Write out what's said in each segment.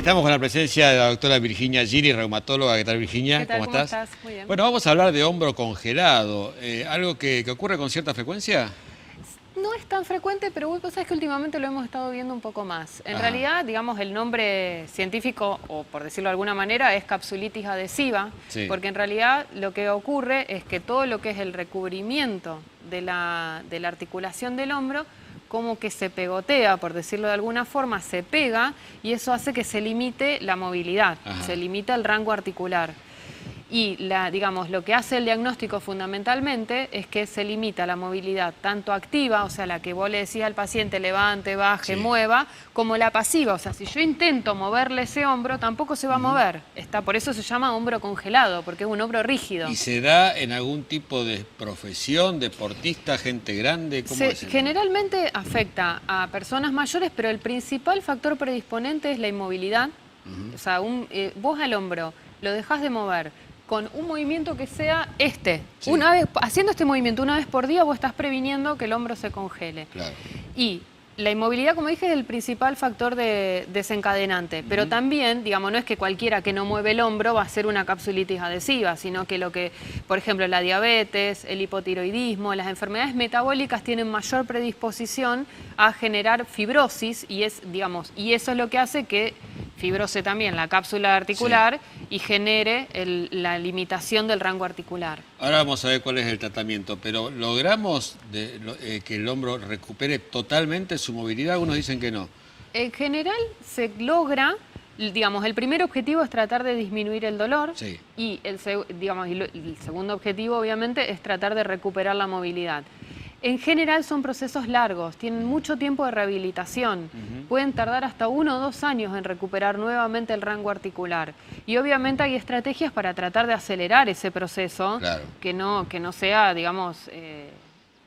Estamos con la presencia de la doctora Virginia Giri, reumatóloga. ¿Qué tal, Virginia? ¿Qué tal? ¿Cómo estás? Muy bien. Bueno, vamos a hablar de hombro congelado. ¿Algo que ocurre con cierta frecuencia? No es tan frecuente, pero vos sabés que últimamente lo hemos estado viendo un poco más. En Ajá. realidad, digamos, el nombre científico, o por decirlo de alguna manera, es capsulitis adhesiva, Sí. porque en realidad lo que ocurre es que todo lo que es el recubrimiento de la articulación del hombro, como que se pegotea, por decirlo de alguna forma, se pega, y eso hace que se limite la movilidad, Ajá. se limita el rango articular. Y digamos, lo que hace el diagnóstico fundamentalmente es que se limita la movilidad tanto activa, o sea, la que vos le decís al paciente levante, baje, Sí. mueva, como la pasiva. O sea, si yo intento moverle ese hombro, tampoco se va a mover. Por eso se llama hombro congelado, porque es un hombro rígido. ¿Y se da en algún tipo de profesión, deportista, gente grande? ¿Cómo es el- Generalmente afecta a personas mayores, pero el principal factor predisponente es la inmovilidad. O sea, vos al hombro lo dejás de mover con un movimiento que sea Sí. una vez, haciendo este movimiento una vez por día, vos estás previniendo que el hombro se congele. Claro. Y la inmovilidad, como dije, es el principal factor desencadenante, pero también, digamos, no es que cualquiera que no mueve el hombro va a ser una capsulitis adhesiva, sino que por ejemplo, la diabetes, el hipotiroidismo, las enfermedades metabólicas tienen mayor predisposición a generar fibrosis y eso es lo que hace que fibrose también la cápsula articular y genere la limitación del rango articular. Ahora vamos a ver cuál es el tratamiento, pero ¿logramos que el hombro recupere totalmente su movilidad? Algunos dicen que no. En general se logra, digamos, el primer objetivo es tratar de disminuir el dolor Sí. y el segundo objetivo obviamente es tratar de recuperar la movilidad. En general son procesos largos, tienen mucho tiempo de rehabilitación, pueden tardar hasta 1 o 2 años en recuperar nuevamente el rango articular. Y obviamente hay estrategias para tratar de acelerar ese proceso, Claro. que no sea, digamos,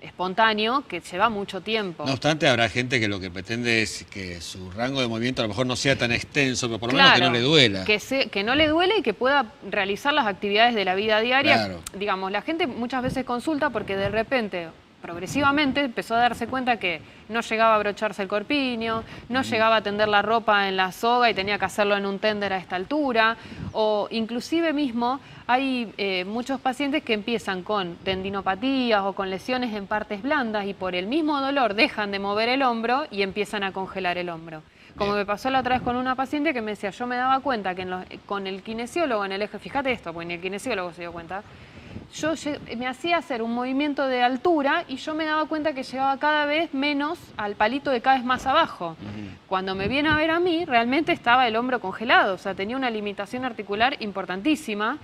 espontáneo, que lleva mucho tiempo. No obstante, habrá gente que lo que pretende es que su rango de movimiento a lo mejor no sea tan extenso, pero por lo menos que no le duela. Que no le duele y que pueda realizar las actividades de la vida diaria. Claro. Digamos, la gente muchas veces consulta porque de repente, progresivamente, empezó a darse cuenta que no llegaba a abrocharse el corpiño, no llegaba a tender la ropa en la soga y tenía que hacerlo en un tender a esta altura, o inclusive mismo hay muchos pacientes que empiezan con tendinopatías o con lesiones en partes blandas y por el mismo dolor dejan de mover el hombro y empiezan a congelar el hombro. Como me pasó la otra vez con una paciente que me decía, yo me daba cuenta que con el kinesiólogo en el eje, fíjate esto, porque ni el kinesiólogo se dio cuenta, me hacía hacer un movimiento de altura y yo me daba cuenta que llegaba cada vez menos al palito de cada vez más abajo. Cuando me viene a ver a mí, realmente estaba el hombro congelado, o sea, tenía una limitación articular importantísima.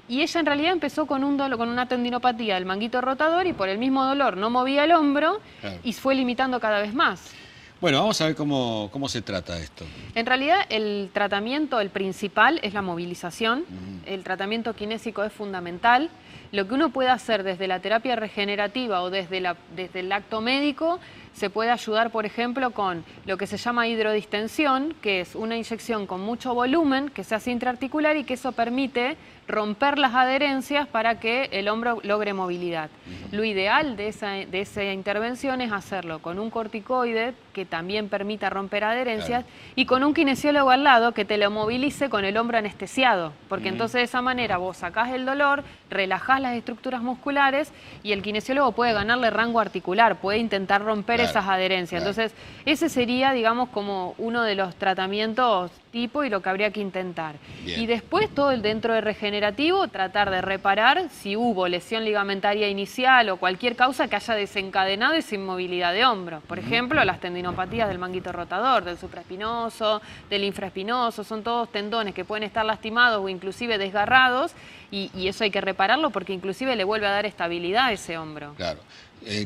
Y ella en realidad empezó con una tendinopatía del manguito rotador y por el mismo dolor no movía el hombro. Claro. Y fue limitando cada vez más. Bueno, vamos a ver cómo se trata esto. En realidad el tratamiento, el principal, es la movilización. El tratamiento kinésico es fundamental. Lo que uno puede hacer desde la terapia regenerativa o desde el acto médico se puede ayudar, por ejemplo, con lo que se llama hidrodistensión, que es una inyección con mucho volumen que se hace intraarticular y que eso permite romper las adherencias para que el hombro logre movilidad. Lo ideal de esa intervención es hacerlo con un corticoide que también permita romper adherencias y con un kinesiólogo al lado que te lo movilice con el hombro anestesiado, porque entonces de esa manera vos sacás el dolor, relajás las estructuras musculares y el kinesiólogo puede ganarle rango articular, puede intentar romper esas adherencias. Entonces ese sería, digamos, como uno de los tratamientos tipo y lo que habría que intentar. Bien. Y después todo el dentro de regenerativo, tratar de reparar si hubo lesión ligamentaria inicial o cualquier causa que haya desencadenado esa inmovilidad de hombro. Por ejemplo, las tendinopatías del manguito rotador, del supraespinoso, del infraespinoso, son todos tendones que pueden estar lastimados o inclusive desgarrados y eso hay que repararlo porque inclusive le vuelve a dar estabilidad a ese hombro. Claro.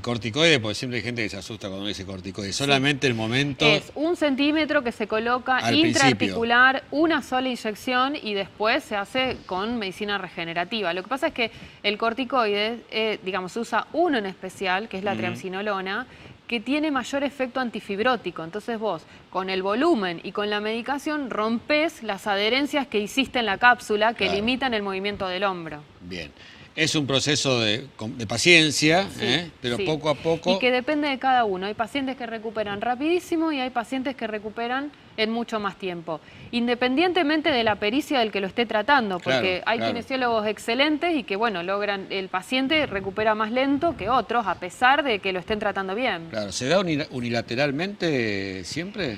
Corticoide, porque siempre hay gente que se asusta cuando dice corticoide. Solamente el momento... Es 1 centímetro que se coloca Al intraarticular, una sola inyección y después se hace con medicina regenerativa. Lo que pasa es que el corticoide, digamos, se usa uno en especial, que es la triamcinolona, que tiene mayor efecto antifibrótico. Entonces vos, con el volumen y con la medicación, rompes las adherencias que hiciste en la cápsula que limitan el movimiento del hombro. Bien. Es un proceso de paciencia, Sí, pero sí. poco a poco... Y que depende de cada uno. Hay pacientes que recuperan rapidísimo y hay pacientes que recuperan en mucho más tiempo. Independientemente de la pericia del que lo esté tratando, porque Claro, hay claro. kinesiólogos excelentes y que, bueno, logran, el paciente recupera más lento que otros, a pesar de que lo estén tratando bien. Claro, ¿se da unilateralmente siempre?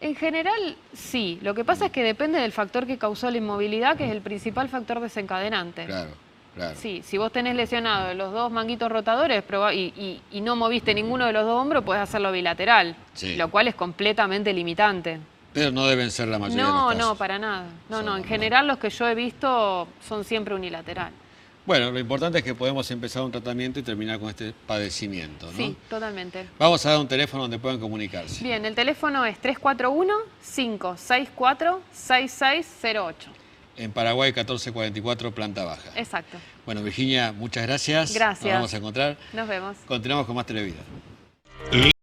En general, sí. Lo que pasa es que depende del factor que causó la inmovilidad, que es el principal factor desencadenante. Claro, claro. Sí, si vos tenés lesionados los dos manguitos rotadores y no moviste ninguno de los dos hombros, podés hacerlo bilateral, Sí. lo cual es completamente limitante. Pero no deben ser la mayoría de los No, casos. no, para nada. No, no, en Son- general los que yo he visto son siempre unilateral. Bueno, lo importante es que podemos empezar un tratamiento y terminar con este padecimiento, ¿no? Sí, totalmente. Vamos a dar un teléfono donde puedan comunicarse. Bien, el teléfono es 341-564-6608. En Paraguay 1444, planta baja. Exacto. Bueno, Virginia, muchas gracias. Gracias. Nos vamos a encontrar. Nos vemos. Continuamos con más Televida.